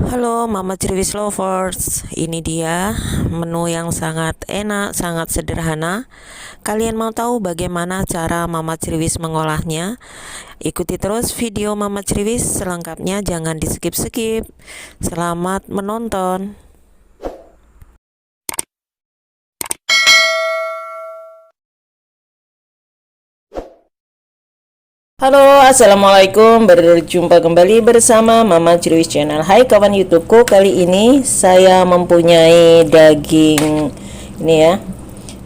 Halo Mama Cirwis Lovers, ini dia menu yang sangat enak, sangat sederhana. Kalian mau tahu bagaimana cara Mama Cirwis mengolahnya? Ikuti terus video Mama Cirwis selengkapnya, jangan di skip-skip. Selamat menonton. Halo, assalamualaikum. Berjumpa kembali bersama Mama Cirwis Channel. Hai kawan YouTubeku, kali ini saya mempunyai daging ini ya.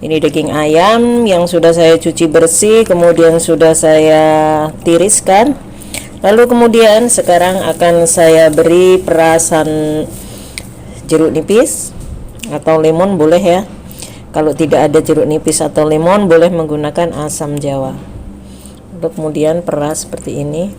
Ini daging ayam yang sudah saya cuci bersih, kemudian sudah saya tiriskan. Lalu kemudian sekarang akan saya beri perasan jeruk nipis atau lemon boleh ya. Kalau tidak ada jeruk nipis atau lemon, boleh menggunakan asam jawa. Lalu kemudian peras seperti ini.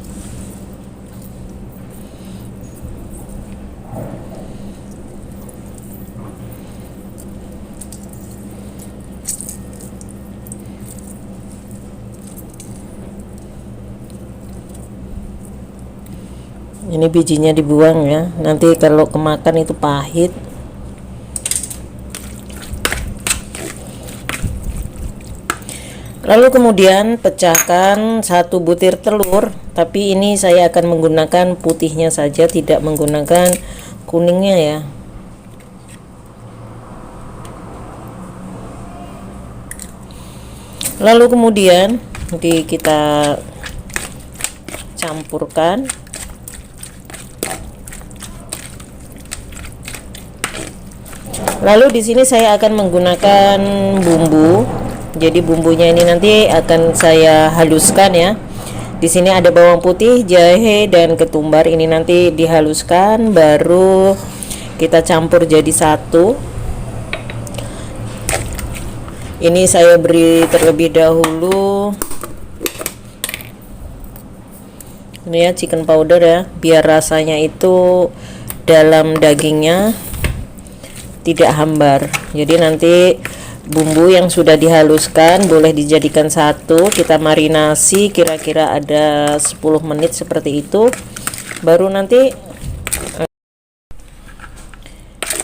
Ini bijinya dibuang ya, nanti kalau kemakan itu pahit. Lalu kemudian pecahkan satu butir telur, tapi ini saya akan menggunakan putihnya saja, tidak menggunakan kuningnya ya. Lalu kemudian kita campurkan. Lalu di sini saya akan menggunakan bumbu. Jadi bumbunya ini nanti akan saya haluskan ya. Di sini ada bawang putih, jahe dan ketumbar. Ini nanti dihaluskan, baru kita campur jadi satu. Ini saya beri terlebih dahulu ini ya, chicken powder ya, biar rasanya itu dalam dagingnya tidak hambar. Jadi nanti bumbu yang sudah dihaluskan boleh dijadikan satu, kita marinasi kira-kira ada 10 menit seperti itu. Baru nanti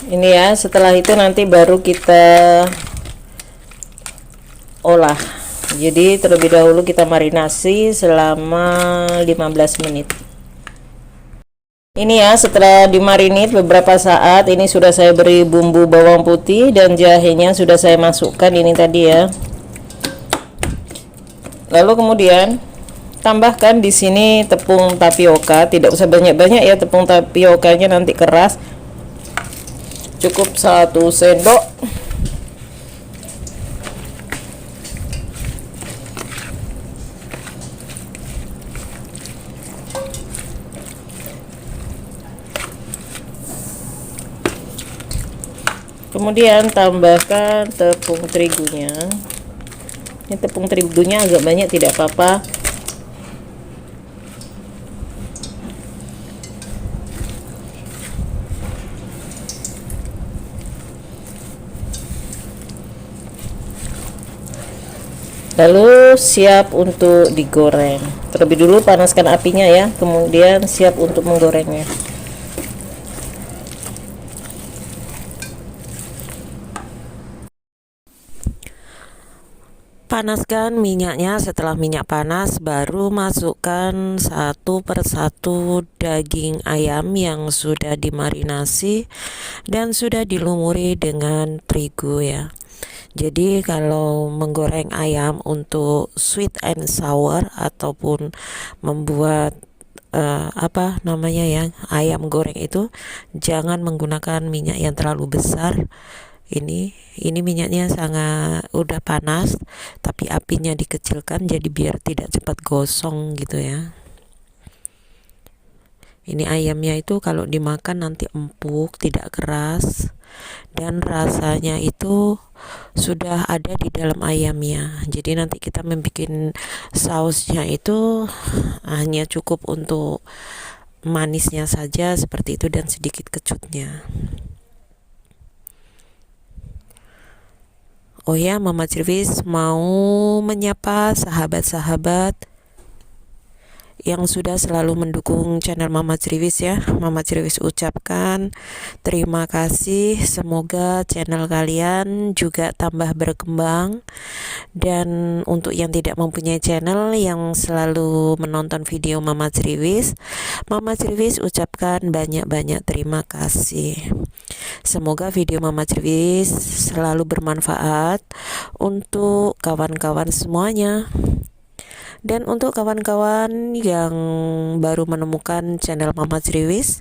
ini ya, setelah itu nanti baru kita olah. Jadi terlebih dahulu kita marinasi selama 15 menit. Ini ya, setelah dimarinit beberapa saat, ini sudah saya beri bumbu bawang putih dan jahenya sudah saya masukkan ini tadi ya. Lalu kemudian tambahkan di sini tepung tapioka, tidak usah banyak-banyak ya, tepung tapiokanya nanti keras. Cukup 1 sendok. Kemudian tambahkan tepung terigunya. Ini tepung terigunya agak banyak tidak apa-apa. Lalu siap untuk digoreng. Terlebih dulu panaskan apinya ya, kemudian siap untuk menggorengnya. Panaskan minyaknya. Setelah minyak panas, baru masukkan satu persatu daging ayam yang sudah dimarinasi dan sudah dilumuri dengan terigu ya. Jadi kalau menggoreng ayam untuk sweet and sour ataupun membuat apa namanya ya, ayam goreng itu jangan menggunakan minyak yang terlalu besar. Ini minyaknya sangat udah panas, tapi apinya dikecilkan jadi biar tidak cepat gosong gitu ya. Ini ayamnya itu kalau dimakan nanti empuk, tidak keras, dan rasanya itu sudah ada di dalam ayamnya. Jadi nanti kita membuat sausnya itu hanya cukup untuk manisnya saja seperti itu dan sedikit kecutnya. Oh ya, Mama Cirwis mau menyapa sahabat-sahabat yang sudah selalu mendukung channel Mama Criwis ya. Mama Criwis ucapkan terima kasih. Semoga channel kalian juga tambah berkembang. Dan untuk yang tidak mempunyai channel yang selalu menonton video Mama Criwis ucapkan banyak-banyak terima kasih. Semoga video Mama Criwis selalu bermanfaat untuk kawan-kawan semuanya. Dan untuk kawan-kawan yang baru menemukan channel Mama Criwis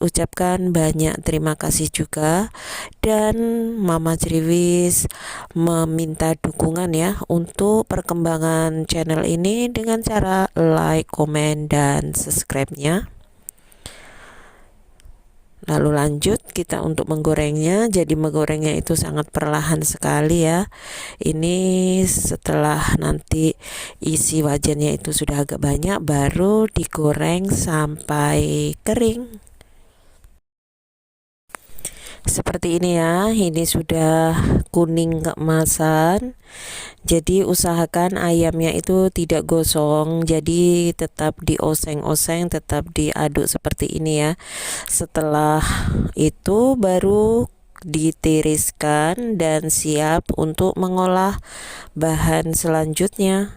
ucapkan banyak terima kasih juga. Dan Mama Criwis meminta dukungan ya untuk perkembangan channel ini dengan cara like, komen, dan subscribe-nya. Lalu lanjut kita untuk menggorengnya. Jadi menggorengnya itu sangat perlahan sekali ya. Ini setelah nanti isi wajannya itu sudah agak banyak, baru digoreng sampai kering. Seperti ini ya, ini sudah kuning keemasan. Jadi usahakan ayamnya itu tidak gosong, jadi tetap dioseng-oseng, tetap diaduk seperti ini ya. Setelah itu baru ditiriskan dan siap untuk mengolah bahan selanjutnya.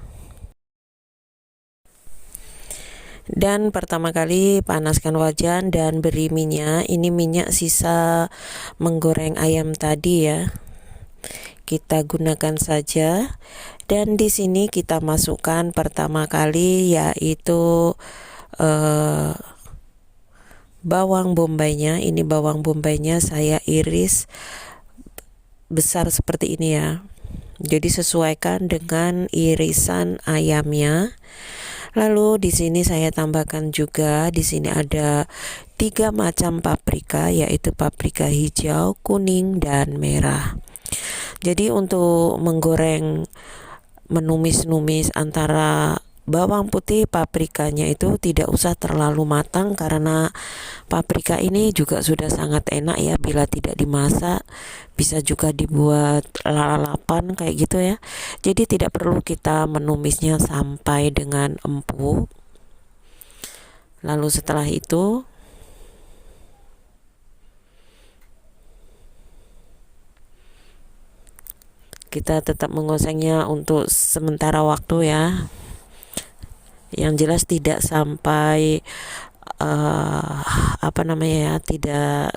Dan pertama kali panaskan wajan dan beri minyak. Ini minyak sisa menggoreng ayam tadi ya. Kita gunakan saja. Dan di sini kita masukkan pertama kali yaitu bawang bombaynya. Ini bawang bombaynya saya iris besar seperti ini ya. Jadi sesuaikan dengan irisan ayamnya. Lalu di sini saya tambahkan juga, di sini ada 3 macam paprika, yaitu paprika hijau, kuning, dan merah. Jadi untuk menggoreng, menumis-numis antara bawang putih, paprikanya itu tidak usah terlalu matang karena paprika ini juga sudah sangat enak ya bila tidak dimasak. Bisa juga dibuat lalapan kayak gitu ya. Jadi tidak perlu kita menumisnya sampai dengan empuk. Lalu setelah itu kita tetap mengosengnya untuk sementara waktu ya. Yang jelas tidak sampai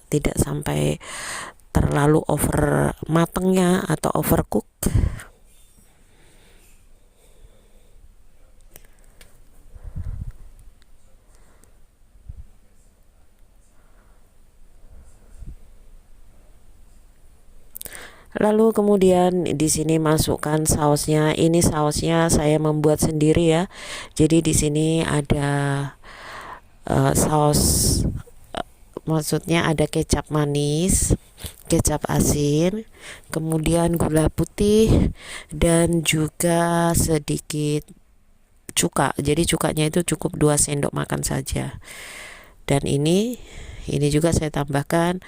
tidak sampai terlalu over matangnya atau overcook. Lalu kemudian di sini masukkan sausnya. Ini sausnya saya membuat sendiri ya. Jadi di sini ada saus, maksudnya ada kecap manis, kecap asin, kemudian gula putih, dan juga sedikit cuka. Jadi cukanya itu cukup 2 sendok makan saja. Dan ini juga saya tambahkan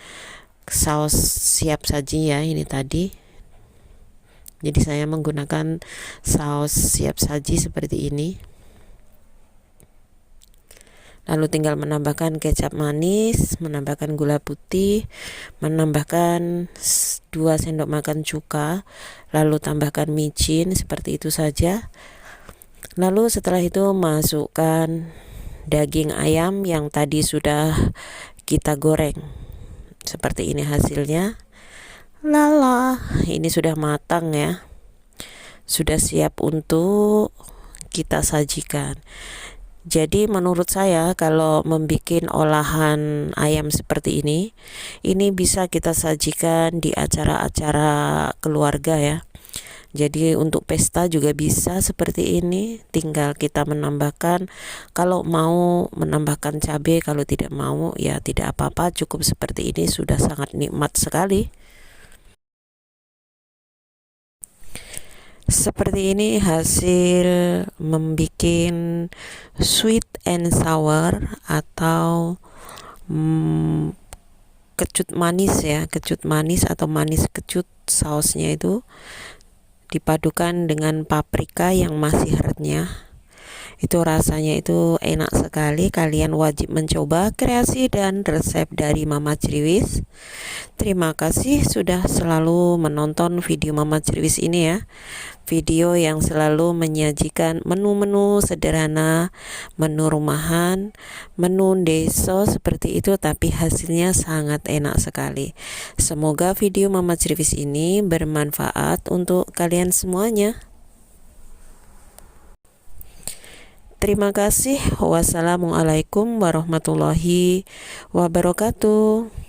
saus siap saji ya, ini tadi. Jadi saya menggunakan saus siap saji seperti ini. Lalu tinggal menambahkan kecap manis, menambahkan gula putih, menambahkan 2 sendok makan cuka, lalu tambahkan micin, seperti itu saja. Lalu setelah itu masukkan daging ayam yang tadi sudah kita goreng. Seperti ini hasilnya. Lala, ini sudah matang ya. Sudah siap untuk kita sajikan. Jadi menurut saya kalau membuat olahan ayam seperti ini bisa kita sajikan di acara-acara keluarga ya. Jadi untuk pesta juga bisa seperti ini, tinggal kita menambahkan, kalau mau menambahkan cabai, kalau tidak mau ya tidak apa-apa, cukup seperti ini sudah sangat nikmat sekali. Seperti ini hasil membuat sweet and sour atau kecut manis ya, kecut manis atau manis kecut. Sausnya itu dipadukan dengan paprika yang masih renyah. Itu rasanya itu enak sekali. Kalian wajib mencoba kreasi dan resep dari Mama Criwis. Terima kasih sudah selalu menonton video Mama Criwis ini ya. Video yang selalu menyajikan menu-menu sederhana, menu rumahan, menu desa seperti itu, tapi hasilnya sangat enak sekali. Semoga video Mama Criwis ini bermanfaat untuk kalian semuanya. Terima kasih. Wassalamualaikum warahmatullahi wabarakatuh.